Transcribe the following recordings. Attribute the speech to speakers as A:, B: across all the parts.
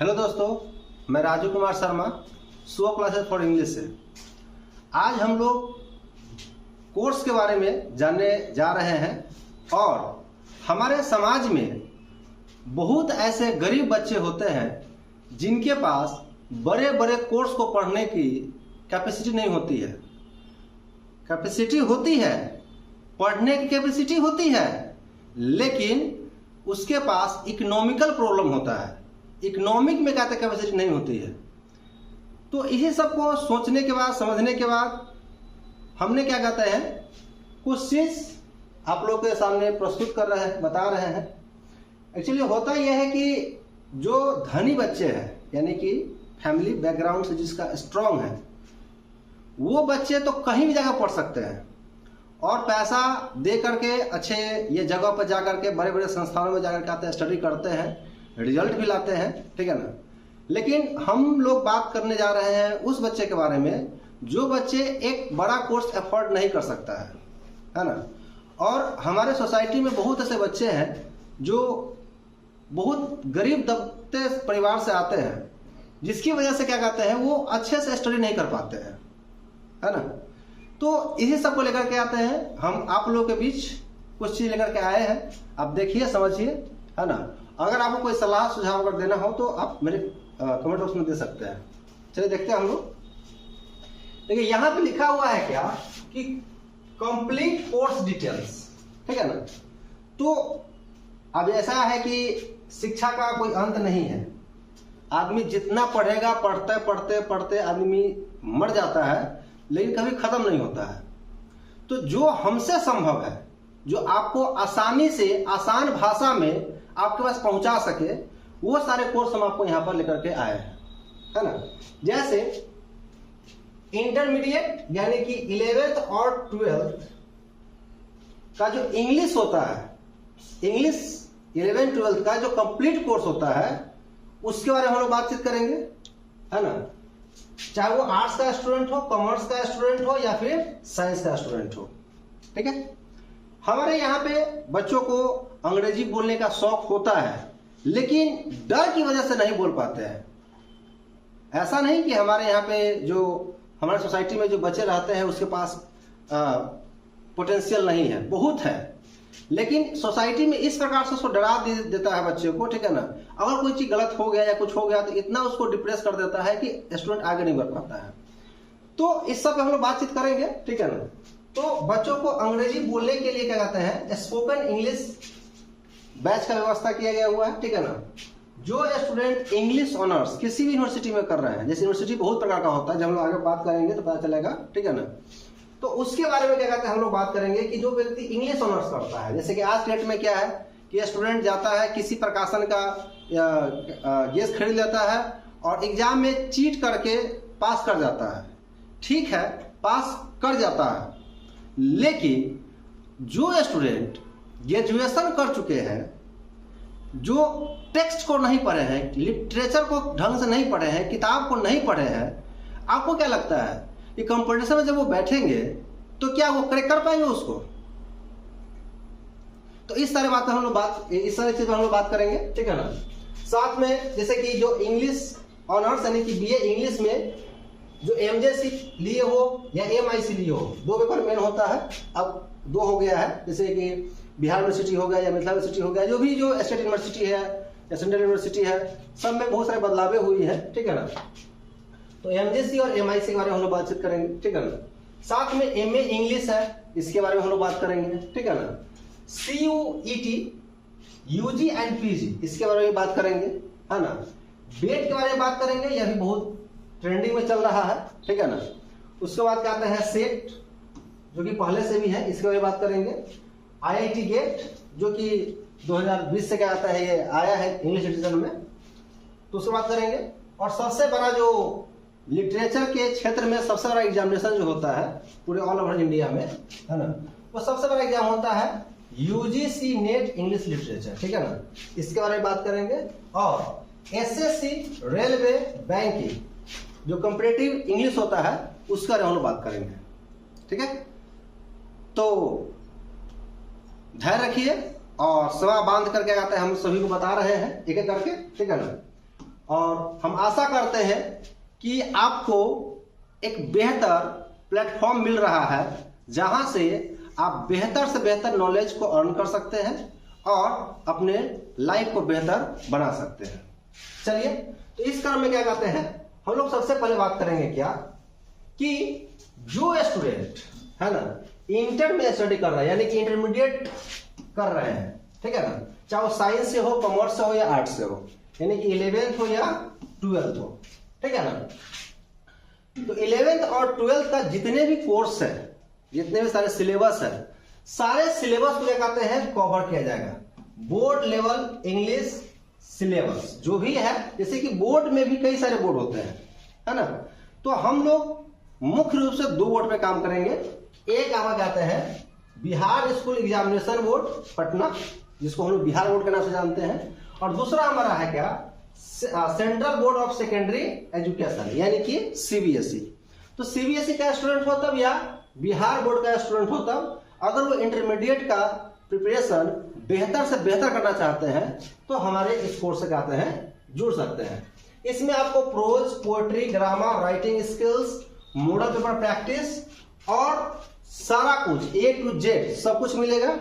A: Hello दोस्तों, मैं राजू कुमार शर्मा स्व क्लासेस फॉर इंग्लिश से। आज हम लोग कोर्स के बारे में जानने जा रहे हैं और हमारे समाज में बहुत ऐसे गरीब बच्चे होते हैं जिनके पास बड़े बड़े कोर्स को पढ़ने की कैपेसिटी नहीं होती है। कैपेसिटी होती है, पढ़ने की कैपेसिटी होती है, लेकिन उसके पास इकोनॉमिकल प्रॉब्लम होता है। इकोनॉमिक में कहते कैपेसिटी नहीं होती है। तो इसी सब को सोचने के बाद, समझने के बाद हमने क्या कहते हैं, कुछ चीज आप लोग के सामने प्रस्तुत कर रहे हैं, बता रहे हैं। एक्चुअली होता यह है कि जो धनी बच्चे हैं, यानी कि फैमिली बैकग्राउंड से जिसका स्ट्रांग है, वो बच्चे तो कहीं भी जगह पढ़ सकते हैं और पैसा दे करके अच्छे ये जगह पर जाकर के बड़े बड़े संस्थानों में जाकर के आते हैं, स्टडी करते हैं, रिजल्ट भी लाते हैं, ठीक है ना। लेकिन हम लोग बात करने जा रहे हैं उस बच्चे के बारे में जो बच्चे एक बड़ा कोर्स अफोर्ड नहीं कर सकता है ना। और हमारे सोसाइटी में बहुत ऐसे बच्चे हैं जो बहुत गरीब दबते परिवार से आते हैं, जिसकी वजह से क्या कहते हैं, वो अच्छे से स्टडी नहीं कर पाते हैं, है ना। तो इसी सब को लेकर के आते हैं हम आप लोगों के बीच, कुछ चीज लेकर के आए हैं। आप देखिए, समझिए, है ना। अगर आपको कोई सलाह सुझाव अगर देना हो तो आप मेरे कमेंट बॉक्स में दे सकते हैं। चलिए देखते हैं हम लोग। देखिए यहाँ पे लिखा हुआ है क्या कि कंप्लीट कोर्स डिटेल्स, ठीक है ना। तो अब ऐसा है कि शिक्षा का कोई अंत नहीं है। आदमी जितना पढ़ेगा, पढ़ते पढ़ते पढ़ते आदमी मर जाता है, लेकिन कभी खत्म नहीं होता है। तो जो हमसे संभव है, जो आपको आसानी से आसान भाषा में आपके पास पहुंचा सके, वो सारे कोर्स हम आपको यहां पर लेकर के आए हैं, है ना। जैसे इंटरमीडिएट यानी कि 11th और 12th का जो इंग्लिश होता है, इंग्लिश 11th 12th का जो कंप्लीट कोर्स होता है, उसके बारे में हम लोग बातचीत करेंगे, है ना। चाहे वो आर्ट्स का स्टूडेंट हो, कॉमर्स का स्टूडेंट हो या फिर साइंस का स्टूडेंट हो, ठीक है। हमारे यहाँ पे बच्चों को अंग्रेजी बोलने का शौक होता है, लेकिन डर की वजह से नहीं बोल पाते हैं। ऐसा नहीं कि हमारे यहाँ पे जो हमारे सोसाइटी में जो बच्चे रहते हैं उसके पास पोटेंशियल नहीं है, बहुत है, लेकिन सोसाइटी में इस प्रकार से उसको डरा देता है बच्चे को, ठीक है ना। अगर कोई चीज गलत हो गया या कुछ हो गया तो इतना उसको डिप्रेस कर देता है कि स्टूडेंट आगे नहीं बढ़ पाता है। तो इस सब पे हम लोग बातचीत करेंगे, ठीक है ना। तो बच्चों को अंग्रेजी बोलने के लिए क्या कहते हैं, स्पोकन इंग्लिश बैच का व्यवस्था किया गया हुआ है, ठीक है ना। जो स्टूडेंट इंग्लिश ऑनर्स किसी भी यूनिवर्सिटी में कर रहे हैं, जैसे यूनिवर्सिटी बहुत प्रकार का होता है, जब हम लोग आगे बात करेंगे तो पता चलेगा, ठीक है ना। तो उसके बारे में क्या कहते हैं हम लोग बात करेंगे कि जो व्यक्ति इंग्लिश ऑनर्स करता है, जैसे कि आज डेट में क्या है कि स्टूडेंट जाता है किसी प्रकाशन का गैस खरीद लेता है और एग्जाम में चीट करके पास कर जाता है, ठीक है, पास कर जाता है। लेकिन जो स्टूडेंट ग्रेजुएशन कर चुके हैं, जो टेक्स्ट को नहीं पढ़े हैं, लिटरेचर को ढंग से नहीं पढ़े हैं, किताब को नहीं पढ़े हैं, आपको क्या लगता है कि कंपटीशन में जब वो बैठेंगे तो क्या वो क्रैक कर पाएंगे उसको? तो इस सारे बात हम लोग इस सारी चीज हम लोग बात करेंगे, ठीक है ना। साथ में जैसे कि जो इंग्लिश ऑनर्स यानी कि बीए इंग्लिश में जो एमजेसी लिए हो या एमआईसी लिए हो, दो पेपर मेन होता है, अब दो हो गया है। जैसे कि बिहार यूनिवर्सिटी हो गया या मिथिला यूनिवर्सिटी हो गया, जो भी जो स्टेट यूनिवर्सिटी है या सेंट्रल यूनिवर्सिटी है, सब में बहुत सारे बदलावें हुई है, ठीक है ना। तो एमजेसी और एमआईसी के बारे में हम लोग बातचीत करेंगे, ठीक है ना। साथ में एमए इंग्लिश है, इसके बारे में हम लोग बात करेंगे, ठीक है ना। CUET यूजी एंड पीजी, इसके बारे में बात करेंगे, है ना। बेट के बारे में बात करेंगे, यह भी बहुत ट्रेंडिंग में चल रहा है, ठीक है ना। उसके बाद क्या आता है सेट, जो कि पहले से भी है, इसके बारे में बात करेंगे। IIT गेट, जो कि 2020 से क्या आता है, ये आया है इंग्लिश एडिशन में, तो उसके बात करेंगे। और सबसे बड़ा जो लिटरेचर के क्षेत्र में सबसे बड़ा एग्जामिनेशन जो होता है पूरे ऑल ओवर इंडिया में, है ना, वो सबसे बड़ा एग्जाम होता है UGC नेट इंग्लिश लिटरेचर, ठीक है ना, इसके बारे में बात करेंगे। और SSC रेलवे बैंकिंग, जो कंपैरेटिव इंग्लिश होता है, उसका हम लोग बात करेंगे, ठीक है। तो धैर्य रखिए और सवा बांध करके आता है, हम सभी को बता रहे हैं एक एक करके, ठीक है ना। और हम आशा करते हैं कि आपको एक बेहतर प्लेटफॉर्म मिल रहा है जहां से आप बेहतर से बेहतर नॉलेज को अर्न कर सकते हैं और अपने लाइफ को बेहतर बना सकते हैं। चलिए, तो इस क्रम में क्या कहते हैं, हम लोग सबसे पहले बात करेंगे क्या कि जो स्टूडेंट है ना इंटर में स्टडी कर रहा है, यानी कि इंटरमीडिएट कर रहे हैं, ठीक है ना, चाहे वो साइंस से हो, कॉमर्स से हो या आर्ट्स से हो, यानी कि 11th हो या 12th हो, ठीक है ना। तो 11th और 12th का जितने भी कोर्स है, जितने भी सारे सिलेबस है, सारे सिलेबस को क्या कहते हैं कवर किया जाएगा। बोर्ड लेवल इंग्लिश सिलेबस जो भी है, जैसे कि बोर्ड में भी कई सारे बोर्ड होते हैं, है ना। तो हम लोग मुख्य रूप से 2 बोर्ड पे काम करेंगे। एक आपका कहते हैं Bihar school examination board Patna, जिसको हम लोग बिहार बोर्ड के नाम से जानते हैं, और दूसरा हमारा है क्या central board of secondary education, यानी कि सीबीएसई। तो सीबीएसई का स्टूडेंट हो तब या बिहार बोर्ड का स्टूडेंट हो तब, अगर वो इंटरमीडिएट का प्रिपरेशन बेहतर से बेहतर करना चाहते हैं तो हमारे इस कोर्स से कहते हैं जुड़ सकते हैं। इसमें आपको prose, poetry, grammar, writing skills, model paper practice और सारा कुछ A to Z सब कुछ मिलेगा।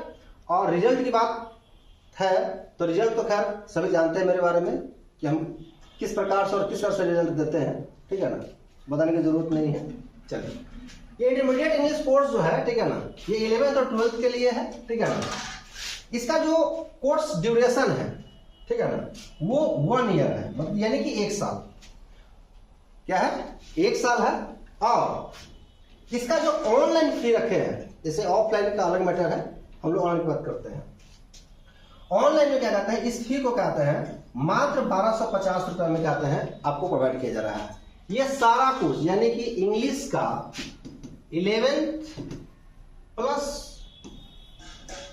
A: और रिजल्ट की बात है तो रिजल्ट तो खैर सभी जानते हैं मेरे बारे में कि हम किस प्रकार से और किस तरह से रिजल्ट देते हैं, ठीक है ना, बताने की जरूरत नहीं है। चलिए, ये इंटरमीडिएट इंग्लिश कोर्स जो है, ठीक है ना, ये 11th और 12th के लिए है, ठीक है ना। इसका जो कोर्स ड्यूरेशन है, ठीक है ना, वो 1 ईयर है, मतलब यानी कि 1 साल। क्या है, 1 साल है। और इसका जो ऑनलाइन फी रखे हैं, जैसे ऑफलाइन का अलग मैटर है, हम लोग ऑनलाइन की बात करते हैं। ऑनलाइन में क्या कहते हैं, इस फी को कहते हैं मात्र 1250 रुपए में कहते हैं आपको प्रोवाइड किया जा रहा है। ये सारा कुछ यानी कि इंग्लिश का 11th प्लस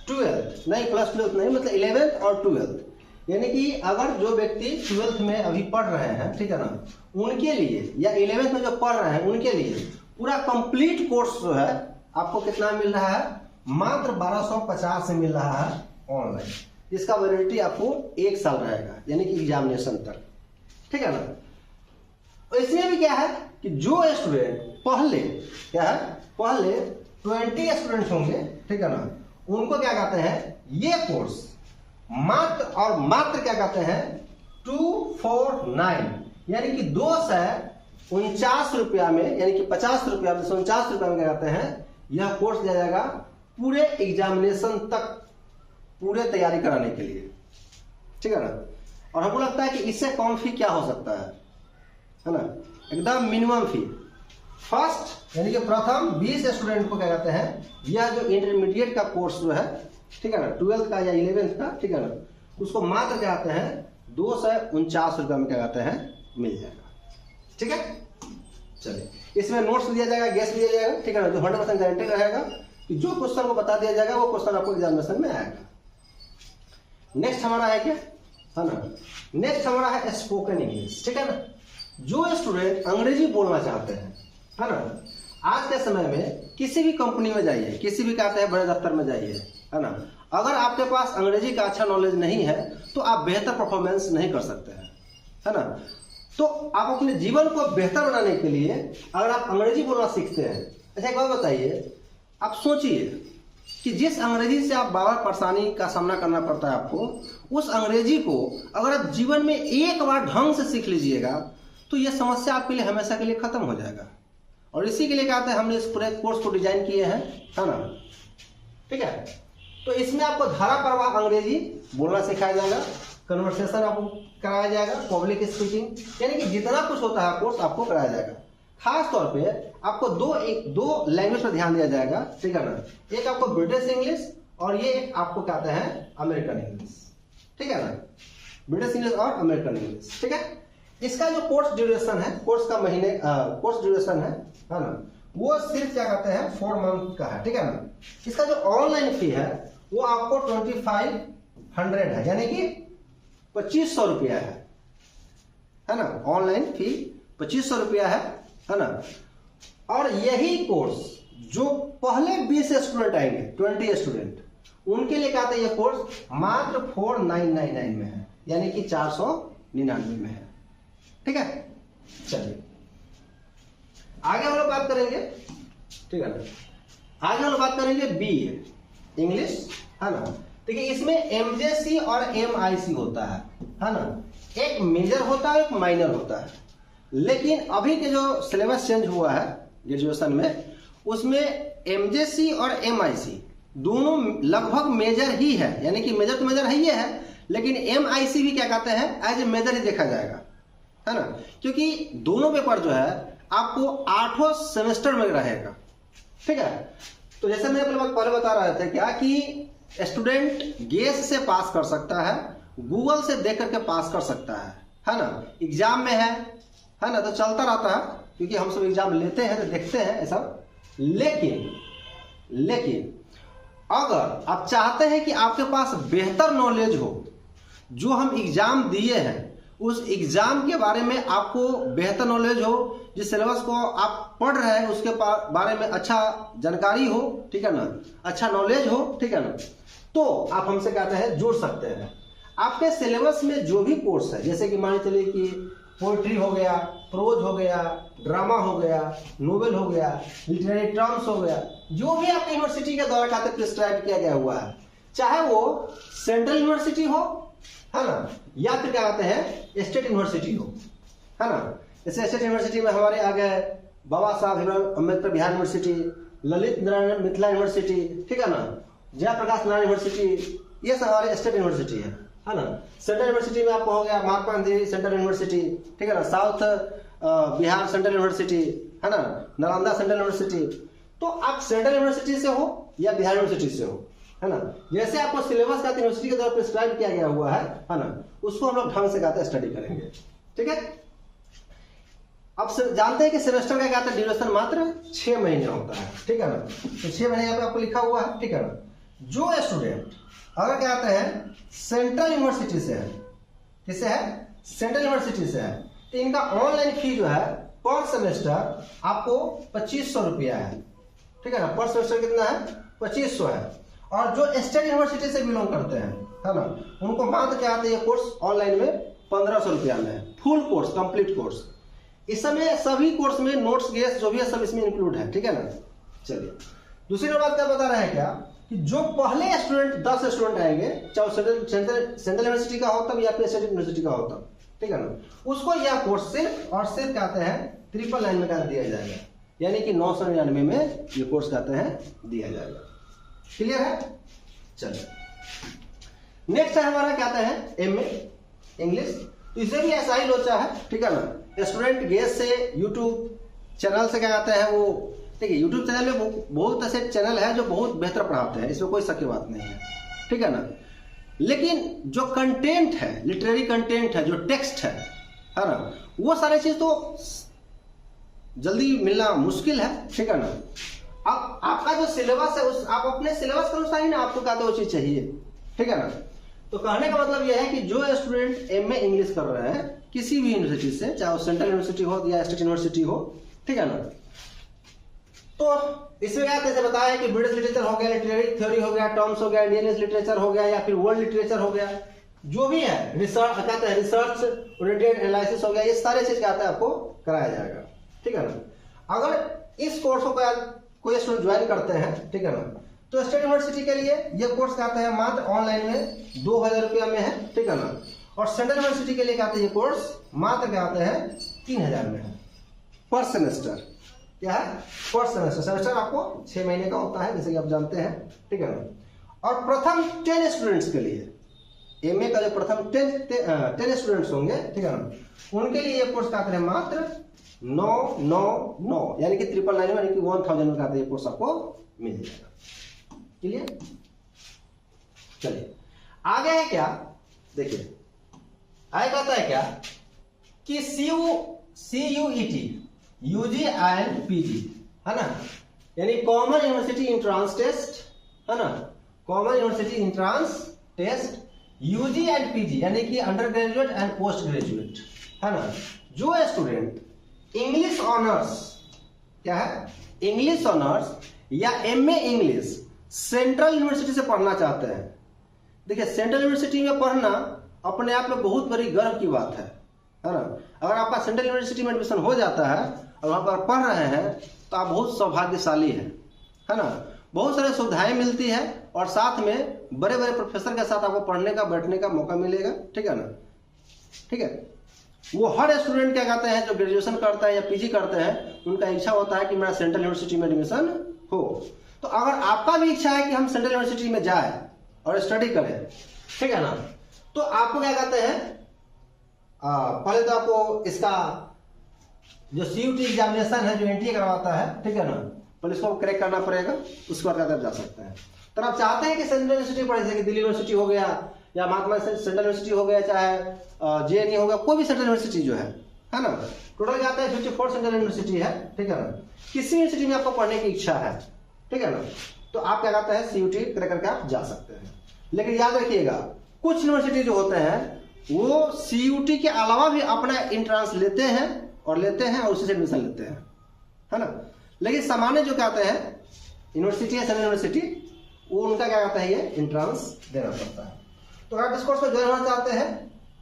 A: 12th नहीं, प्लस 12th नहीं, मतलब 11th और 12th, यानी कि अगर जो व्यक्ति 12th में अभी पढ़ रहे हैं, ठीक है ना, उनके लिए, या 11th में जो पढ़ रहे हैं उनके लिए पूरा कंप्लीट कोर्स जो है आपको कितना मिल रहा है, मात्र 1250 में मिल रहा है ऑनलाइन। इसका वैलिडिटी आपको 1 साल रहेगा, यानी कि एग्जामिनेशन तक, ठीक है ना। इसमें भी क्या है कि जो स्टूडेंट पहले क्या है, पहले 20 स्टूडेंट होंगे, ठीक है ना, उनको क्या कहते हैं ये कोर्स मात्र और मात्र क्या कहते हैं 249, यानी कि 249 रुपया में, यानी कि 50 रुपया में 249 रुपया में क्या कहते हैं यह कोर्स दिया जाएगा पूरे एग्जामिनेशन तक, पूरे तैयारी कराने के लिए, ठीक है ना। और हमको लगता है कि इससे कम फी क्या हो सकता है ना, एकदम मिनिमम फी। फर्स्ट यानी कि प्रथम 20 स्टूडेंट को क्या कहते हैं यह जो इंटरमीडिएट का कोर्स जो है, ठीक है ना, 12th का या 11th का, ठीक है ना, उसको मात्र क्या कहते हैं 249 रुपये में क्या कहते हैं मिल जाएगा, ठीक है। चलिए, इसमें नोट्स दिया जाएगा, गेस्ट दिया जाएगा, ठीक है ना, जो 100% गारंटी रहेगा कि जो क्वेश्चन को बता दिया जाएगा वो क्वेश्चन आपको एग्जामिनेशन में आएगा। नेक्स्ट हमारा है क्या, है ना, नेक्स्ट हमारा है स्पोकन इंग्लिश, ठीक है ना। जो स्टूडेंट अंग्रेजी बोलना चाहते हैं, है ना, आज के समय में किसी भी कंपनी में जाइए, किसी भी कहते हैं बड़े दफ्तर में जाइए, है ना, अगर आपके पास अंग्रेजी का अच्छा नॉलेज नहीं है तो आप बेहतर परफॉर्मेंस नहीं कर सकते हैं, है ना। तो आप अपने जीवन को बेहतर बनाने के लिए अगर आप अंग्रेजी बोलना सीखते हैं, अच्छा एक बात बताइए, आप सोचिए कि जिस अंग्रेजी से आप बार परेशानी का सामना करना पड़ता है आपको, उस अंग्रेजी को अगर आप जीवन में एक बार ढंग से सीख लीजिएगा तो यह समस्या आपके लिए हमेशा के लिए खत्म हो जाएगा। और इसी के लिए कहते हैं हमने इस पूरे कोर्स को डिजाइन किए हैं, है ना, ठीक है। तो इसमें आपको धारा प्रवाह अंग्रेजी बोलना सिखाया जाएगा, कन्वर्सेशन आपको कराया जाएगा, पब्लिक स्पीकिंग, यानी कि जितना कुछ होता है कोर्स आपको कराया जाएगा। खास तौर पे आपको दो लैंग्वेज पर ध्यान दिया जाएगा, ठीक है ना, एक आपको ब्रिटिश इंग्लिश और ये एक आपको कहते हैं अमेरिकन इंग्लिश, ठीक है ना, ब्रिटिश इंग्लिश और अमेरिकन इंग्लिश, ठीक है। इसका जो कोर्स ड्यूरेशन है, कोर्स का महीने कोर्स ड्यूरेशन है ना, वो सिर्फ क्या कहते हैं 4 मंथ का है, ठीक है ना। इसका जो ऑनलाइन फी है वो आपको 2500 है, यानी कि 2500 रुपया है ना, ऑनलाइन फी 2500 रुपया है ना। और यही कोर्स जो पहले 20 स्टूडेंट आएंगे, 20 स्टूडेंट, उनके लिए कहते हैं ये कोर्स मात्र 4999 में है, यानी कि 499 में है, ठीक है, चलिए आगे हम लोग बात करेंगे, ठीक है ना। आगे हम लोग बात करेंगे बीए इंग्लिश, है ना। देखिए इसमें एमजेसी और एमआईसी होता है ना। एक मेजर होता है, एक माइनर होता है। लेकिन अभी के जो सिलेबस चेंज हुआ है ग्रेजुएशन में, उसमें एमजेसी और एमआईसी दोनों लगभग मेजर ही है, यानी कि मेजर तो मेजर है ही है, लेकिन एमआईसी भी क्या कहते हैं, एज ए मेजर ही देखा जाएगा, है ना। क्योंकि दोनों पेपर जो है आपको 8 सेमेस्टर में रहेगा, ठीक है। तो जैसे मैंने पहले बता रहे थे क्या कि स्टूडेंट गेस से पास कर सकता है, गूगल से देख करके पास कर सकता है ना। एग्जाम में है ना, तो चलता रहता है, क्योंकि हम सब एग्जाम लेते हैं तो देखते हैं ऐसा। लेकिन अगर आप चाहते हैं कि आपके पास बेहतर नॉलेज हो, जो हम एग्जाम दिए हैं उस एग्जाम के बारे में आपको बेहतर नॉलेज हो, जिस सिलेबस को आप पढ़ रहे हैं उसके बारे में अच्छा जानकारी हो, ठीक है ना, अच्छा नॉलेज हो, ठीक है ना, तो आप हमसे कहते हैं जुड़ सकते हैं। आपके सिलेबस में जो भी कोर्स है, जैसे कि मान चलिए कि पोइट्री हो गया, प्रोज हो गया, ड्रामा हो गया, नोवेल हो गया, लिटरेरी टर्म्स हो गया, जो भी आपकी यूनिवर्सिटी के द्वारा कहते प्रिस्क्राइब किया गया हुआ है, चाहे वो सेंट्रल यूनिवर्सिटी हो, है ना, या फिर क्या कहते हैं स्टेट यूनिवर्सिटी हो, है ना। जैसे स्टेट यूनिवर्सिटी में हमारे आ गए बाबा साहब अम्बेडकर बिहार यूनिवर्सिटी, ललित नारायण मिथिला यूनिवर्सिटी, ठीक है ना, जयप्रकाश नारायण यूनिवर्सिटी, ये सब हमारे स्टेट यूनिवर्सिटी है ना। सेंट्रल यूनिवर्सिटी में आपको हो गया महात्मा गांधी सेंट्रल यूनिवर्सिटी, ठीक है ना, साउथ बिहार सेंट्रल यूनिवर्सिटी, है ना, नालंदा सेंट्रल यूनिवर्सिटी। तो आप सेंट्रल यूनिवर्सिटी से हो या बिहार यूनिवर्सिटी से हो, है ना, जैसे आपको सिलेबस का यूनिवर्सिटी के द्वारा प्रिस्क्राइब किया गया हुआ है ना, उसको हम लोग ढंग से कहते हैं स्टडी करेंगे, ठीक है। अब जानते हैं कि सेमेस्टर का कहते हैं ड्यूरेशन मात्र 6 महीने होता है, ठीक है ना। तो 6 महीने यहाँ पे आपको लिखा हुआ है, ठीक है ना। जो स्टूडेंट अगर क्या कहते हैं सेंट्रल यूनिवर्सिटी से है, किससे है, सेंट्रल यूनिवर्सिटी से है, तो इनका ऑनलाइन फी जो है पर सेमेस्टर आपको 2500 रुपया है, ठीक है ना। पर सेमेस्टर कितना है, 2500 है। और जो स्टेट यूनिवर्सिटी से बिलोंग करते हैं, है ना, उनको मात्र क्या आते हैं, ये कोर्स ऑनलाइन में 1500 रुपया में है, फुल कोर्स, कंप्लीट कोर्स। इस समय सभी कोर्स में नोट्स गेस जो भी है सब इसमें इंक्लूड है, ठीक है ना। चलिए दूसरी बात क्या बता रहे हैं क्या कि जो पहले स्टूडेंट 10 स्टूडेंट आएंगे, चाहे सेंट्रल यूनिवर्सिटी का हो तब या फिर स्टेट यूनिवर्सिटी का हो तब, ठीक है ना, उसको यह कोर्स सिर्फ और सिर्फ कहते हैं 999 में कर दिया जाएगा, यानी कि 999 में ये कोर्स कहते हैं दिया जाएगा। क्लियर है। चलिए नेक्स्ट है हमारा कहते हैं एमए इंग्लिश। तो इसे भी ऐसा ही लोचा है, ठीक है ना। स्टूडेंट गेस से यूट्यूब चैनल से क्या कहते हैं वो, ठीक है, यूट्यूब चैनल में बहुत ऐसे चैनल है जो बहुत बेहतर पढ़ाते हैं, इसमें कोई शक की बात नहीं है, ठीक है ना। लेकिन जो कंटेंट है, लिटरेरी कंटेंट है, जो टेक्स्ट है ना, वो सारी चीज तो जल्दी मिलना मुश्किल है, ठीक है ना। अब आपका जो सिलेबस है उस आप अपने सिलेबस के अनुसार ही ना आपको कहते वो चीज चाहिए, ठीक है ना। तो कहने का मतलब यह है कि जो स्टूडेंट एमए इंग्लिश कर रहे हैं किसी भी यूनिवर्सिटी से, चाहे वो सेंट्रल यूनिवर्सिटी हो या स्टेट यूनिवर्सिटी हो, ठीक है ना, तो इसमें क्या जैसे बताया कि ब्रिटिश लिटरेचर हो गया, लिटरेरी थ्योरी हो गया, टर्म्स हो गया, इंडियन लिटरेचर हो गया या फिर वर्ल्ड लिटरेचर हो गया, जो भी है रिसर्च कहते हैं, रिसर्च ओरिएंटेड एनालिसिस हो गया, ये सारे चीज कहते हैं आपको कराया जाएगा, ठीक है ना। अगर इस कोर्स को कोई स्टूडेंट ज्वाइन करते हैं, ठीक है ना, तो स्टेट यूनिवर्सिटी के लिए ये कोर्स कहते हैं मात्र ऑनलाइन में 2000 रुपया में है, ठीक है ना। और सेंट्रल यूनिवर्सिटी के लिए कहते हैं ये कोर्स मात्र कहते हैं 3000 में है पर सेमेस्टर। क्या है, पर सेमेस्टर। सेमेस्टर आपको 6 महीने का होता है, जैसे कि आप जानते हैं, ठीक है ना। और प्रथम 10 स्टूडेंट्स के लिए एमए का जो प्रथम 10 स्टूडेंट्स होंगे, ठीक है ना, उनके लिए ये कोर्स कहते हैं मात्र 999 यानी कि 999 यानी कि 1000 में कहते हैं ये कोर्स आपको मिल जाएगा। क्लियर। चलिए आगे है क्या, देखिए आगे कहता है क्या कि CUET यूजी एंड पीजी, है ना, यानी कॉमन यूनिवर्सिटी इंट्रांस टेस्ट, है ना, common university entrance test, UG and PG यानी कि undergraduate and postgraduate, है ना। जो स्टूडेंट इंग्लिश ऑनर्स, क्या है, इंग्लिश ऑनर्स या एमए इंग्लिश सेंट्रल यूनिवर्सिटी से पढ़ना चाहते हैं। देखिए सेंट्रल यूनिवर्सिटी में पढ़ना अपने आप में बहुत बड़ी गर्व की बात है, है ना। अगर आपका सेंट्रल यूनिवर्सिटी में एडमिशन हो जाता है और वहाँ पर पढ़ रहे हैं तो आप बहुत सौभाग्यशाली है ना। बहुत सारी सुविधाएं मिलती है और साथ में बड़े बड़े प्रोफेसर के साथ आपको पढ़ने का बैठने का मौका मिलेगा, ठीक है ना। ठीक है, वो हर स्टूडेंट क्या कहते हैं जो ग्रेजुएशन करता है या पीजी करते हैं, उनका इच्छा होता है कि मेरा सेंट्रल यूनिवर्सिटी में एडमिशन हो। तो अगर आपका भी इच्छा है कि हम सेंट्रल यूनिवर्सिटी में जाए और स्टडी करें, ठीक है ना, तो आपको क्या कहते हैं, पहले तो आपको इसका जो CUT एग्जामिनेशन है जो एनटीए करवाता है, ठीक है ना, पहले इसको क्रैक करना पड़ेगा, उसके बाद आप जा सकते हैं। तो आप चाहते हैं कि सेंट्रल यूनिवर्सिटी पढ़े, जैसे कि दिल्ली यूनिवर्सिटी हो गया या महात्मा सेंट्रल यूनिवर्सिटी हो गया, चाहे JNU हो गया, कोई भी सेंट्रल यूनिवर्सिटी जो है ना, टोटल क्या आता है 54 सेंट्रल यूनिवर्सिटी है, ठीक है ना। किसी यूनिवर्सिटी में आपको पढ़ने की इच्छा है, ठीक है ना, तो आप क्या कहते हैं CUT क्रैक करके आप जा सकते हैं। लेकिन याद रखिएगा कुछ यूनिवर्सिटी जो होते हैं वो CUT के अलावा भी अपना एंट्रेंस लेते हैं और उसी से एडमिशन लेते हैं, है ना। लेकिन सामान्य जो कहते हैं यूनिवर्सिटी है, सेंट्रल यूनिवर्सिटी, वो उनका क्या कहता है ये एंट्रेंस देना पड़ता है। तो अगर इस कोर्स में ज्वाइन होना चाहते हैं,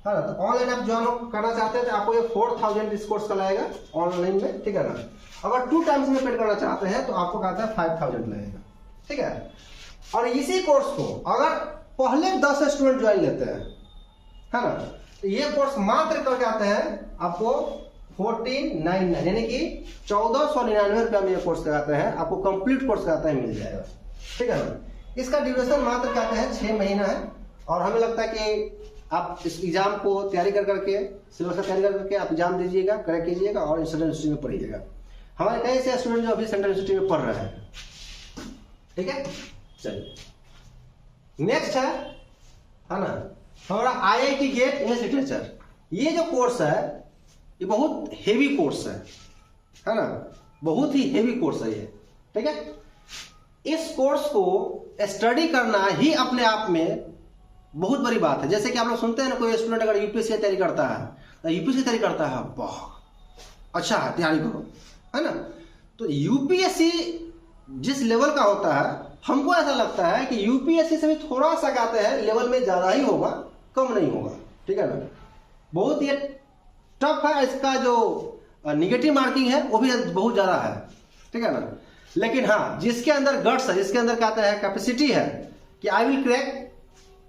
A: है ना, तो ऑनलाइन आप ज्वाइन करना चाहते हैं तो आपको ये 4000 इस कोर्स का लगेगा ऑनलाइन में, ठीक है ना। अगर 2 टाइम्स में पेड करना चाहते हैं तो आपको कहता है 5000 लगेगा, ठीक है। और इसी कोर्स को अगर पहले 10 स्टूडेंट ज्वाइन लेते हैं, है ना, तो ये कोर्स मात्र करके आते हैं आपको 1499 यानी कि 1499 रुपया में ये कोर्स कराते हैं, आपको कंप्लीट कोर्स कराता है मिल जाएगा, ठीक है ना। इसका ड्यूरेशन मात्र कहते हैं 6 महीना है और हमें लगता है कि आप इस एग्जाम को तैयारी करके सिलेबस का तैयारी करके आप एग्जाम दीजिएगा, क्रैक कीजिएगा और सेंट्रल यूनिवर्सिटी में पढ़िएगा। हमारे कई से स्टूडेंट जो अभी सेंट्रल यूनिवर्सिटी में पढ़ रहे हैं, ठीक है। चलिए नेक्स्ट है ना हमारा IIT गेट इंग्लिश लिटरेचर। ये जो कोर्स है ये बहुत हेवी कोर्स है ना, बहुत ही हेवी कोर्स है ये, ठीक है। इस कोर्स को स्टडी करना ही अपने आप में बहुत बड़ी बात है। जैसे कि आप लोग सुनते हैं ना, कोई स्टूडेंट अगर यूपीएससी की तैयारी करता है तो यूपीएससी की तैयारी करता है, बहुत अच्छा है, तैयारी करो, है ना। तो यूपीएससी जिस लेवल का होता है, हमको ऐसा लगता है कि यूपीएससी से भी थोड़ा सा कहते हैं लेवल में ज्यादा ही होगा, कम नहीं होगा, ठीक है ना। बहुत ये टफ है, इसका जो निगेटिव मार्किंग है वो भी बहुत ज्यादा है, ठीक है ना। लेकिन हाँ, जिसके अंदर गट्स है, जिसके अंदर कहते हैं कैपेसिटी है कि I will crack,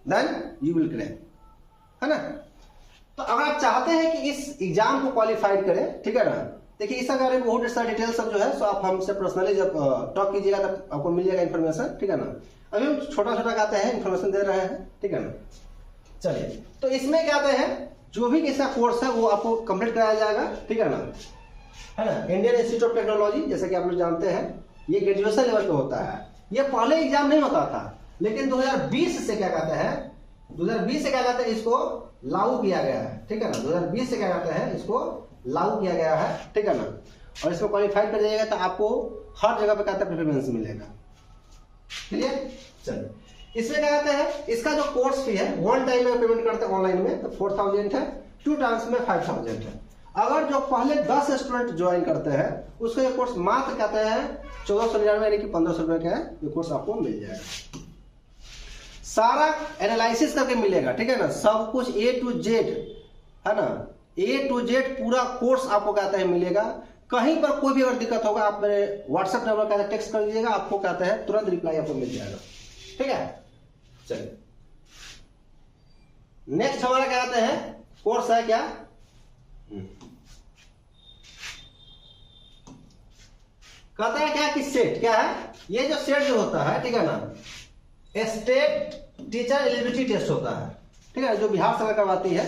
A: then you will crack, है ना। तो अगर आप चाहते हैं कि इस एग्जाम को क्वालिफाइड करें, ठीक है ना, देखिए इसका बारे में बहुत सारा डिटेल सब जो है सो आप हमसे पर्सनली जब टॉक कीजिएगा तब आपको मिल जाएगा इन्फॉर्मेशन, ठीक है ना। अभी हम छोटा छोटा कहते हैं इन्फॉर्मेशन दे रहे हैं, ठीक है ना। चलिए, तो इसमें कहते हैं जो भी इसका कोर्स है वो आपको कंप्लीट कराया जाएगा, ठीक है ना, है ना। इंडियन इंस्टीट्यूट ऑफ टेक्नोलॉजी, जैसे कि आप लोग जानते हैं, ये ग्रेजुएशन लेवल पे होता है। ये पहले एग्जाम नहीं होता था, लेकिन 2020 से क्या कहते हैं, 2020 से क्या कहते हैं इसको लागू किया गया है, ठीक है ना। 2020 से क्या कहते हैं इसको लागू किया गया है, ठीक है ना। और इसको क्वालिफाइड कर जाइएगा तो आपको हर जगह पे कहते हैं प्रेफरेंस मिलेगा, क्लियर। चलिए, इसमें क्या कहते हैं, इसका जो कोर्स फी है 1 टाइम में पेमेंट करते हैं ऑनलाइन में तो 4000 है, 2 टाइम्स में 5000 है। अगर जो पहले 10 स्टूडेंट ज्वाइन करते हैं उसको ये कोर्स मात्र कहते हैं 1499 यानी कि 1500 रुपए का ये कोर्स आपको मिल जाएगा। सारा एनालिसिस करके मिलेगा, ठीक है ना, सब कुछ A to Z, है ना, A to Z पूरा कोर्स आपको कहते हैं मिलेगा। कहीं पर कोई भी अगर दिक्कत होगा आप मेरे व्हाट्सएप नंबर कहते हैं टेक्स्ट कर दीजिएगा, आपको कहते हैं तुरंत रिप्लाई आपको मिल जाएगा, ठीक है। चलिए, नेक्स्ट हमारा क्या कहते हैं कोर्स है क्या, कहते हैं क्या कि सेट क्या है, ये जो सेट जो होता है, ठीक है ना, स्टेट टीचर एलिजिबिलिटी टेस्ट होता है, ठीक है, जो बिहार सरकार करवाती है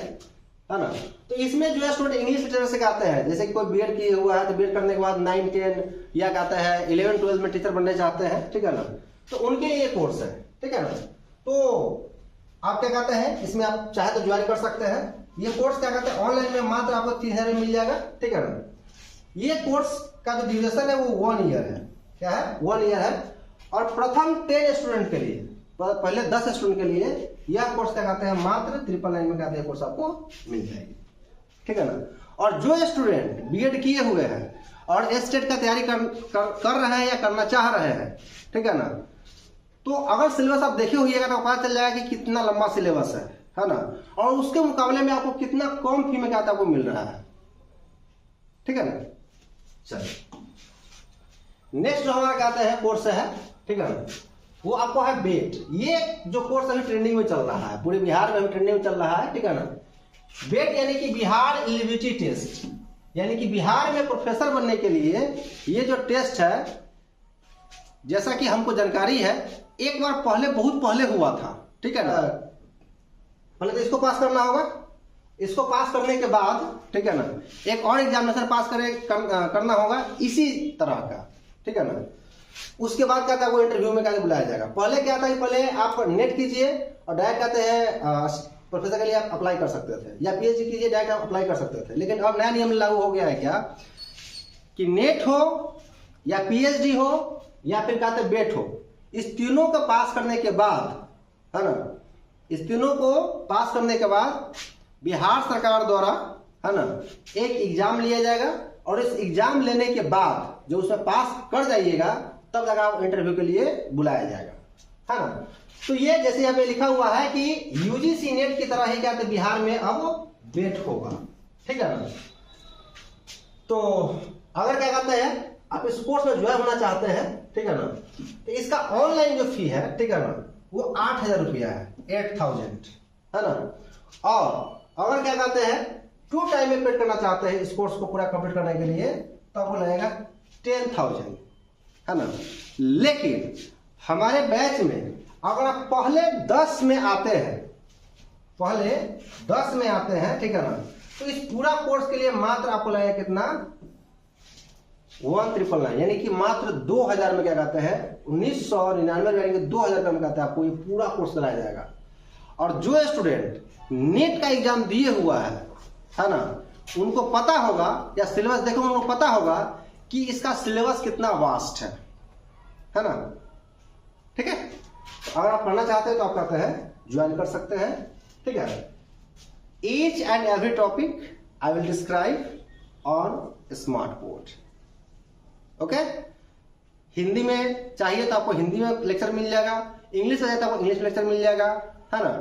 A: ना। तो इसमें जो है स्टूडेंट इंग्लिश लिटरेचर से कहते हैं, जैसे कि कोई बीएड किए हुआ है तो बीएड करने के बाद 9, 10 या कहते हैं 11, 12 में टीचर बनने चाहते हैं, ठीक है ना, तो उनके लिए ये कोर्स है, ठीक है ना। तो आप क्या कहते हैं इसमें आप चाहे तो ज्वाइन कर सकते हैं। ये कोर्स क्या कहते हैं ऑनलाइन में मात्र आपको 3000 में मिल जाएगा, ठीक है ना। ये कोर्स का जो ड्यूरेशन है वो 1 ईयर है, क्या है 1 ईयर है। और प्रथम 10 स्टूडेंट के लिए, पहले 10 स्टूडेंट के लिए यह कोर्स क्या कहते हैं मात्र 999 में कहते हैं कोर्स आपको मिल जाएगी, ठीक है ना। और जो स्टूडेंट बीएड किए हुए हैं और स्टेट का तैयारी कर रहे हैं या करना चाह रहे हैं, ठीक है ना, तो अगर सिलेबस आप देखे होइएगा तो पता चल जाएगा कि कितना लंबा सिलेबस है, है ना, और उसके मुकाबले में आपको कितना कम फी में क्या आपको मिल रहा है, ठीक है ना। चलिए नेक्स्ट जो हमारा कहते हैं कोर्स है, ठीक है ना, वो आपको है बेट। ये जो कोर्स अभी ट्रेंडिंग में चल रहा है, पूरे बिहार में अभी ट्रेंडिंग में चल रहा है, ठीक है ना। बेट यानी कि बिहार एलिजिबिलिटी टेस्ट, यानी कि बिहार में प्रोफेसर बनने के लिए ये जो टेस्ट है, जैसा कि हमको जानकारी है, एक बार पहले बहुत पहले हुआ था, ठीक है ना। पहले तो इसको पास करना होगा, इसको पास करने के बाद, ठीक है ना, एक और एग्जामिनेशन पास करना होगा इसी तरह का, ठीक है ना। उसके बाद क्या था, वो इंटरव्यू में क्या बुलाया जाएगा। पहले क्या था कि पहले आप नेट कीजिए और डायरेक्ट कहते हैं प्रोफेसर के लिए आप अप्लाई कर सकते थे, या पीएचडी कीजिए डायरेक्ट आप अप्लाई कर सकते थे। लेकिन अब नया नियम लागू हो गया है क्या, कि नेट हो या पीएचडी हो या फिर कहते हैं बेट हो, इस तीनों को पास करने के बाद, है ना, इस तीनों को पास करने के बाद बिहार सरकार द्वारा, है ना, एक एग्जाम लिया जाएगा, और इस एग्जाम लेने के बाद जो उसमें पास कर जाइएगा तब तक आप इंटरव्यू के लिए बुलाया जाएगा, है ना। तो ये जैसे यहाँ पे लिखा हुआ है कि यूजीसी नेट की तरह ही क्या कहते बिहार में अब बेट होगा, ठीक है ना। तो अगर क्या कहते हैं आप इस कोर्स में ज्वाइन होना चाहते हैं, ठीक है ना, तो इसका ऑनलाइन जो फी है, ठीक है ना, वो 8,000 रुपया है, 8,000, है ना। और अगर क्या कहते हैं 2 टाइम में पेड करना चाहते हैं इस कोर्स को पूरा कंप्लीट करने के लिए, तो आपको लगेगा 10,000, है ना। लेकिन हमारे बैच में अगर आप पहले 10 में आते हैं, पहले 10 में आते हैं, ठीक है ना, तो इस पूरा कोर्स के लिए मात्र आपको लगेगा कितना, 1,999, यानी कि मात्र 2,000 में क्या कहते हैं, 1999 यानी कि 2,000 में कहते हैं आपको ये पूरा कोर्स कराया जाएगा। और जो स्टूडेंट नेट का एग्जाम दिए हुआ है ना, उनको पता होगा, या सिलेबस देखो उनको पता होगा कि इसका सिलेबस कितना वास्ट है ना, ठीक है। तो अगर आप पढ़ना चाहते हैं तो आप कहते हैं ज्वाइन कर सकते हैं, ठीक है। Each and every topic I will describe on smart board, okay. Hindi में चाहिए तो आपको हिंदी में लेक्चर मिल जाएगा, इंग्लिश में चाहिए तो आपको इंग्लिश में लेक्चर मिल जाएगा, है ना।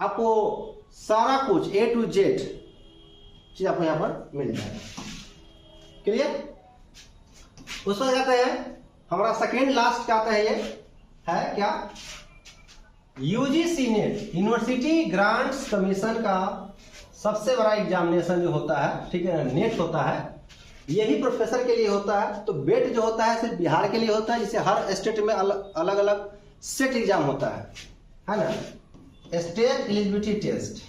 A: आपको सारा कुछ A to Z चीज आपको यहाँ पर मिल जाएगा, क्लियर। उसमें कहते हैं हमारा सेकेंड लास्ट क्या आता है, ये है क्या, UGC net, university grants commission का सबसे बड़ा एग्जामिनेशन जो होता है, ठीक है, नेट होता है, यही प्रोफेसर के लिए होता है। तो बेट जो होता है सिर्फ बिहार के लिए होता है, जिसे हर स्टेट में अलग अलग सेट एग्जाम होता है ना, स्टेट एलिजिबिलिटी टेस्ट,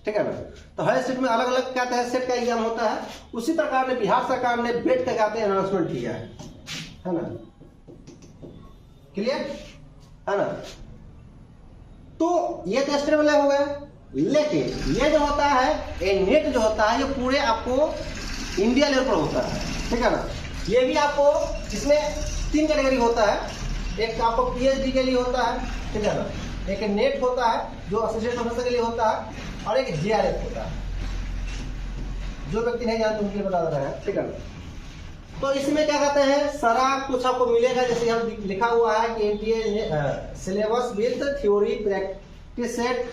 A: ठीक है ना। तो हर स्टेट में अलग अलग क्या है सेट का एग्जाम होता है। उसी प्रकार ने बिहार सरकार ने बेट का कहते हैं अनाउंसमेंट किया है ना, क्लियर है ना। तो ये तो स्टेट वाले हो गए, लेकिन ये जो होता है ये नेट जो होता है ये पूरे आपको इंडिया लेवल पर होता है, ठीक है ना। ये भी आपको इसमें 3 कैटेगरी होता है, एक आपको पीएचडी के लिए होता है, ठीक है ना, एक नेट होता है जो असिस्टेंट प्रोफेसर के लिए होता है, और एक जेआरएफ होता है। जो व्यक्ति नहीं जानते उनके लिए बता रहे हैं, ठीक है ना। तो इसमें क्या कहते हैं सारा कुछ आपको मिलेगा, जैसे यहाँ लिखा हुआ है कि NTA syllabus with theory practice set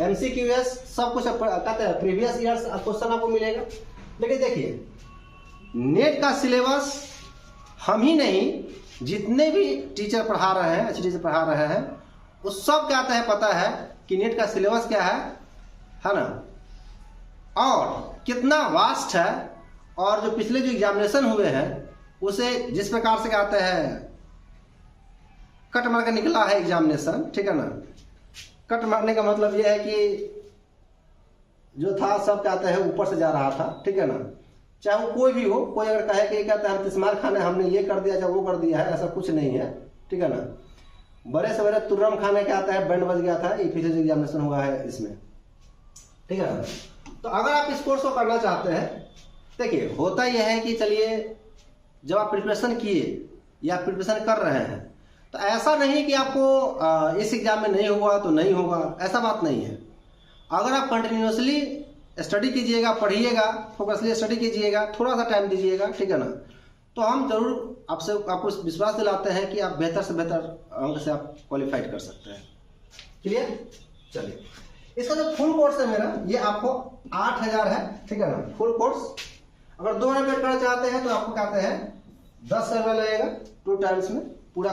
A: MCQS सब कुछ कहते हैं, प्रीवियस ईयर्स क्वेश्चन आपको मिलेगा। लेकिन देखिए नेट का सिलेबस हम ही नहीं जितने भी टीचर पढ़ा रहे हैं, अच्छे टीचर पढ़ा रहे हैं, उस सब क्या आता है पता है कि नेट का सिलेबस क्या है ना, और कितना वास्ट है, और जो पिछले जो एग्जामिनेशन हुए हैं उसे जिस प्रकार से कहते हैं कट मार के निकला है एग्जामिनेशन, ठीक है ना। कट मारने का मतलब यह है कि जो था सब कहते हैं ऊपर से जा रहा था, ठीक है ना। चाहे वो कोई भी हो, कोई अगर कहे कि कहते हैं हम तिस्मार खाने हमने ये कर दिया चाहे वो कर दिया है, ऐसा कुछ नहीं है, ठीक है ना। बड़े से बड़े तुर्रम खाने के आता है बैंड बज गया था, ये पिछले एग्जामिनेशन हुआ है इसमें, ठीक है ना। तो अगर आप इस कोर्स को करना चाहते हैं, देखिए होता यह है कि चलिए जब आप प्रिपरेशन किए या प्रिपरेशन कर रहे हैं तो ऐसा नहीं कि आपको इस एग्जाम में नहीं हुआ तो नहीं होगा, ऐसा बात नहीं है। अगर आप कंटिन्यूसली स्टडी कीजिएगा, पढ़िएगा, फोकसली स्टडी कीजिएगा, थोड़ा सा टाइम दीजिएगा, ठीक है ना, तो हम जरूर आपको विश्वास दिलाते हैं कि आप बेहतर से बेहतर अंक से आप क्वालिफाइड कर सकते हैं। क्लियर? चलिए, इसका जो फुल कोर्स है मेरा, ये आपको 8000 है, ठीक है ना, फुल कोर्स। अगर 2 महीने पेड करना चाहते हैं तो आपको कहते हैं 10,000 रुपये लगेगा 2 टाइम्स में, पूरा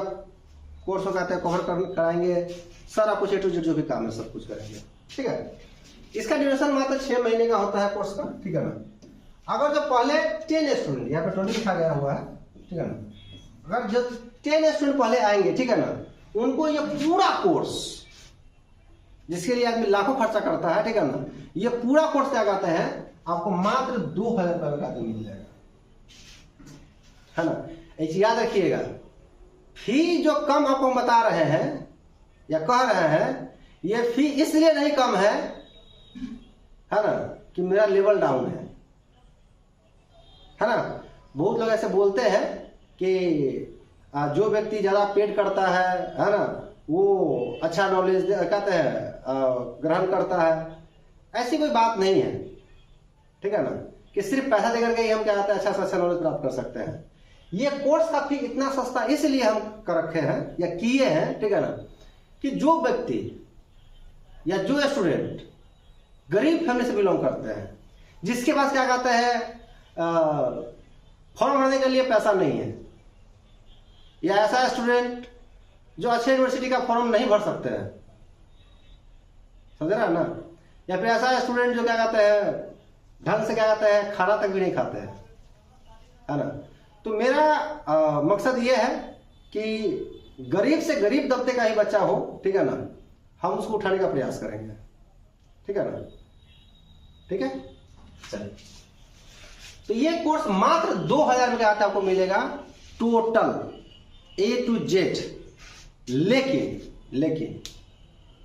A: कोर्स को कहते हैं कवर कराएंगे, सारा कुछ A to Z जो भी काम है सब कुछ करेंगे, ठीक है। इसका ड्यूरेशन मात्र 6 महीने का होता है कोर्स का, ठीक है ना। अगर जो पहले 10 स्टूडेंट, यहाँ पे 20 लिखा गया हुआ है, ठीक है ना, अगर जो 10 स्टूडेंट पहले आएंगे, ठीक है ना, उनको ये पूरा कोर्स, जिसके लिए आदमी लाखों खर्चा करता है, ठीक है ना, ये पूरा कोर्स क्या कहते हैं आपको मात्र 2000 रुपये का मिल जाएगा, है ना। एक याद रखिएगा, फी जो कम आपको बता रहे हैं या कह रहे हैं, ये फी इसलिए नहीं कम है ना, कि मेरा लेवल डाउन है ना। बहुत लोग ऐसे बोलते हैं कि जो व्यक्ति ज्यादा पेड करता है ना, वो अच्छा नॉलेज कहते हैं ग्रहण करता है। ऐसी कोई बात नहीं है, ठीक है ना, कि सिर्फ पैसा देकर के ही हम क्या कहते हैं अच्छा से अच्छा नॉलेज प्राप्त कर सकते हैं। ये कोर्स का फी इतना सस्ता इसलिए हम कर रखे हैं या किए हैं, ठीक है ना, कि जो व्यक्ति या जो स्टूडेंट गरीब फैमिली से बिलोंग करते हैं, जिसके पास क्या कहते हैं फॉर्म भरने के लिए पैसा नहीं है, या ऐसा स्टूडेंट जो अच्छे यूनिवर्सिटी का फॉर्म नहीं भर सकते हैं, समझ रहे हैं ना, या फिर ऐसा स्टूडेंट जो क्या कहते हैं ढंग से क्या कहते हैं खाना तक भी नहीं खाते हैं, है ना। तो मेरा मकसद ये है कि गरीब से गरीब दबते का ही बच्चा हो, ठीक है ना, हम उसको उठाने का प्रयास करेंगे, ठीक है ना, ठीक है। चलिए, तो ये कोर्स मात्र 2000 रुपये का आपको मिलेगा टोटल A to Z। लेकिन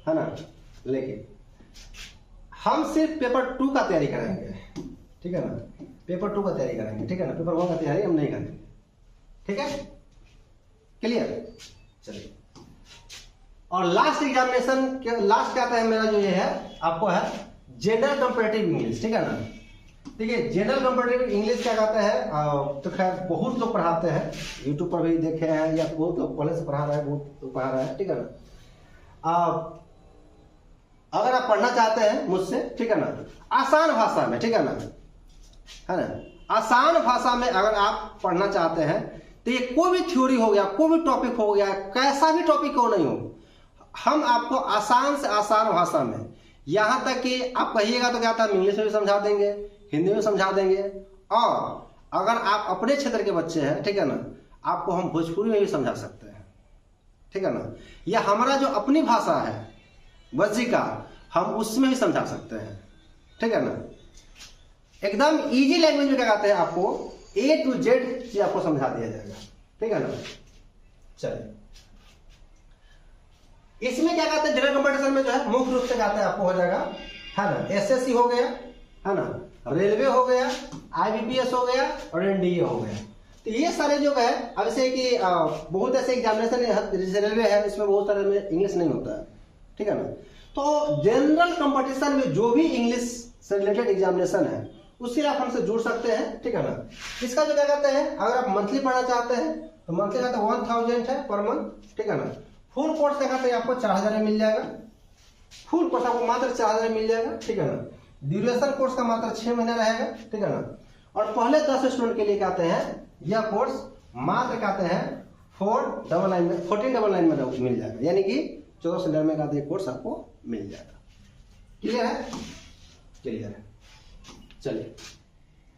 A: है ना, लेकिन हम सिर्फ पेपर 2 का तैयारी कराएंगे, ठीक है ना, पेपर 2 का तैयारी कराएंगे, ठीक है ना, पेपर 1 का तैयारी हम नहीं करेंगे, ठीक है, क्लियर। चलिए, और लास्ट एग्जामिनेशन लास्ट क्या है मेरा जो ये है आपको है जनरल कंपैरेटिव इंग्लिश, ठीक है ना। देखिए, जनरल कंपैरेटिव इंग्लिश क्या कहते हैं, तो खैर बहुत लोग पढ़ाते हैं, यूट्यूब पर भी देखे हैं, या बहुत लोग पहले से पढ़ा रहे हैं, बहुत लोग पढ़ा रहे हैं, ठीक है ना। अगर आप पढ़ना चाहते हैं मुझसे, ठीक है ना, आसान भाषा में, ठीक है ना, आसान भाषा में अगर आप पढ़ना चाहते हैं, तो ये कोई भी थ्योरी हो गया, कोई भी टॉपिक हो गया, कैसा भी टॉपिक हो नहीं हो, हम आपको आसान से आसान भाषा में, यहां तक कि आप कहिएगा तो क्या था इंग्लिश में भी समझा देंगे, हिंदी में समझा देंगे, और अगर आप अपने क्षेत्र के बच्चे हैं, ठीक है ना, आपको हम भोजपुरी में भी समझा सकते हैं, ठीक है ना, या हमारा जो अपनी भाषा है वज्जिका, हम उसमें भी समझा सकते हैं, ठीक है ना। एकदम इजी लैंग्वेज में क्या कहते हैं आपको A to Z आपको समझा दिया जाएगा, ठीक है ना। चलिए, इसमें क्या कहते हैं जनरल कंपटीशन में जो है मुख्य रूप से कहते हैं आपको हो जाएगा, है ना, SSC हो गया, है ना, रेलवे हो गया, IBPS हो गया और NDA हो गया। तो ये सारे जो है, अब जैसे कि बहुत ऐसे एग्जामिनेशन जैसे रेलवे है, इसमें बहुत सारे में इंग्लिश नहीं होता है, ठीक है ना। तो जनरल कंपटीशन में जो भी इंग्लिश से रिलेटेड एग्जामिनेशन है उससे आप हमसे जुड़ सकते हैं, ठीक है ना। इसका जो क्या कहते हैं, अगर आप मंथली पढ़ना चाहते हैं तो मंथली का 1000 है पर मंथ, ठीक है ना। फुल कोर्स का कहते हैं आपको 4000 में मिल जाएगा, फुल कोर्स आपको मात्र 4000 में मिल जाएगा, ठीक है ना। ड्यूरेशन कोर्स का मात्र 6 महीना रहेगा, ठीक है ना। और पहले 10 स्टूडेंट के लिए कहते हैं यह कोर्स मात्र कहते हैं 1499 में मिल जाएगा, यानी कि 1499 में का कोर्स आपको मिल जाएगा। क्लियर है? क्लियर है। चलिए,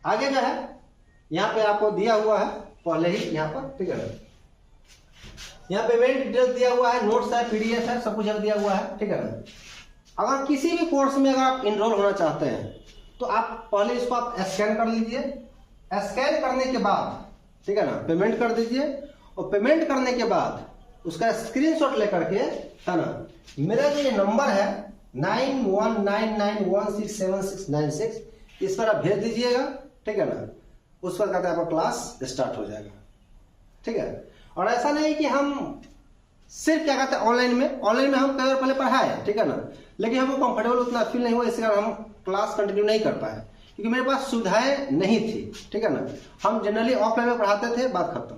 A: आगे जो है यहाँ पे आपको दिया हुआ है पहले ही यहाँ पर, ठीक है ना। यहाँ पेमेंट डिटेल्स दिया हुआ है, नोट्स है, PDF है, सब कुछ दिया हुआ है, ठीक है ना। अगर किसी भी कोर्स में अगर आप इनरोल होना चाहते हैं तो आप पहले इसको आप स्कैन कर लीजिए, स्कैन करने के बाद, ठीक है ना, पेमेंट कर दीजिए, और पेमेंट करने के बाद उसका स्क्रीनशॉट लेकर के, है ना, मेरा जो ये नंबर है 9199167696, इस पर आप भेज दीजिएगा, ठीक है ना। उस पर कहते हैं आपका क्लास स्टार्ट हो जाएगा, ठीक है। और ऐसा नहीं कि हम सिर्फ क्या कहते हैं ऑनलाइन में हम कई बार पहले पढ़ाए, ठीक है ना, लेकिन हमको कंफर्टेबल उतना फील नहीं हुआ, इसके कारण हम क्लास कंटिन्यू नहीं कर पाए, क्योंकि मेरे पास सुविधाएं नहीं थी, ठीक है ना। हम जनरली ऑफलाइन में पढ़ाते थे, बात खत्म।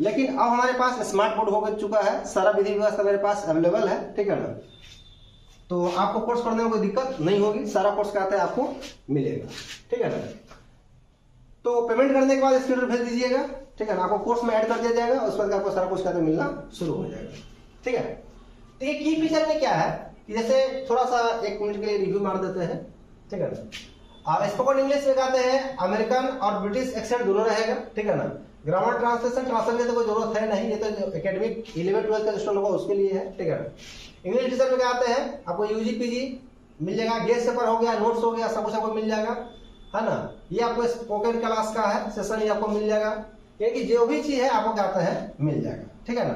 A: लेकिन अब हमारे पास स्मार्ट बोर्ड हो चुका है, सारा विधि व्यवस्था मेरे पास अवेलेबल है, ठीक है ना। तो आपको कोर्स पढ़ने में कोई दिक्कत नहीं होगी, सारा कोर्स कहते हैं आपको मिलेगा, ठीक है ना। तो पेमेंट करने के बाद स्क्रीन भेज दीजिएगा, ठीक है ना। आपको कोर्स में ऐड कर दिया जाएगा, उसके बाद आपको सारा कुछ कहते मिलना शुरू हो जाएगा, ठीक है। तो ये की फीचर में क्या है कि जैसे थोड़ा सा 1 मिनट के लिए रिव्यू मार देते हैं, ठीक है ना। स्पोकन इंग्लिश में कहते हैं अमेरिकन और ब्रिटिश एक्सेंट दोनों रहेगा, ठीक है ना। ग्रामर ट्रांसलेशन की तो कोई जरूरत है नहीं, ये तो एकेडमिक 11-12 का स्टूडेंट होगा उसके लिए है, ठीक है ना। इंग्लिश टीचर में क्या आते हैं, आपको यूजी पीजी मिल जाएगा, गेस्ट पेपर हो गया, नोट्स हो गया, सब कुछ आपको मिल जाएगा, है ना। ये आपको स्पोकन क्लास का है सेशन, ये आपको मिल जाएगा, यानी जो भी चीज है आपको क्या आता है मिल जाएगा, ठीक है ना।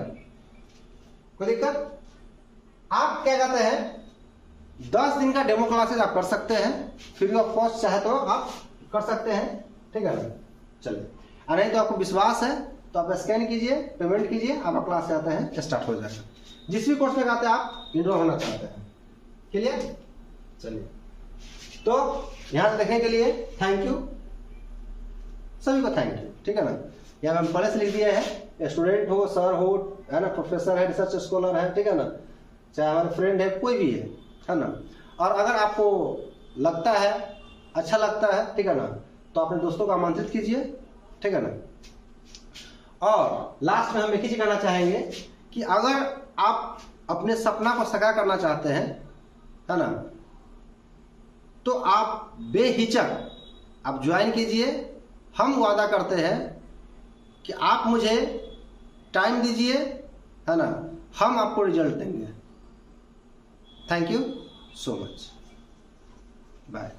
A: कोई दिक्कत? आप क्या कहते हैं 10 दिन का डेमो क्लासेस आप कर सकते हैं, फ्री ऑफ कॉस्ट, चाहे तो आप कर सकते हैं, ठीक है ना। चलिए, और नहीं तो आपको विश्वास है तो आप स्कैन कीजिए, पेमेंट कीजिए, आपका क्लास आते हैं स्टार्ट हो जाएगा। जिस भी कोर्स में कहते हैं आप इनरोल होना चाहते हैं, क्लियर। चलिए, तो यहां से देखने के लिए थैंक यू, सभी को थैंक यू, ठीक है ना। यहाँ हम पहले से लिख दिए हैं, स्टूडेंट हो, सर हो, है ना, प्रोफेसर है, रिसर्च स्कॉलर है, ठीक है ना, चाहे हमारे फ्रेंड है, कोई भी है ना। और अगर आपको लगता है, अच्छा लगता है, ठीक है ना, तो अपने दोस्तों को आमंत्रित कीजिए, ठीक है ना। और लास्ट में हम एक ही चीज कहना चाहेंगे कि अगर आप अपने सपना को साकार करना चाहते हैं, है ना, तो आप बेहिचक आप ज्वाइन कीजिए। हम वादा करते हैं कि आप मुझे टाइम दीजिए, है ना, हम आपको रिजल्ट देंगे। Thank you so much, bye.